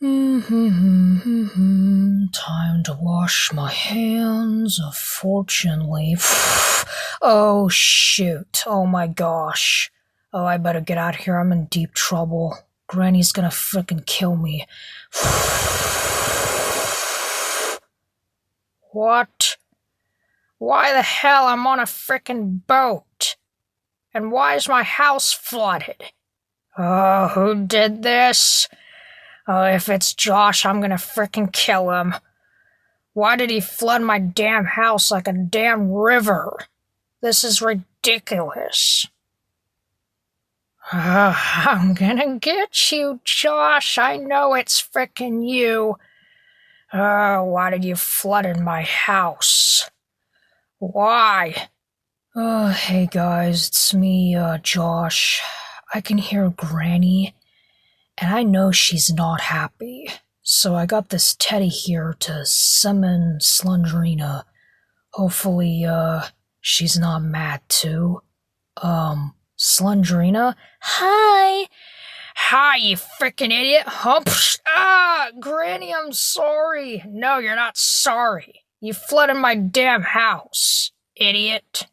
Time to wash my hands, unfortunately. Oh, shoot. Oh, my gosh. Oh, I better get out of here. I'm in deep trouble. Granny's gonna frickin' kill me. What? Why the hell I'm on a frickin' boat? And why is my house flooded? Oh, who did this? Oh, if it's Josh, I'm gonna frickin' kill him. Why did he flood my damn house like a damn river? This is ridiculous. I'm gonna get you, Josh. I know it's frickin' you. Why did you flood in my house? Why? Oh, hey guys, it's me, Josh. I can hear Granny, and I know she's not happy. So I got this teddy here to summon Slendrina. Hopefully, she's not mad too. Slendrina? Hi! Hi, you frickin' idiot! Granny, I'm sorry. No, you're not sorry. You flooded my damn house, idiot.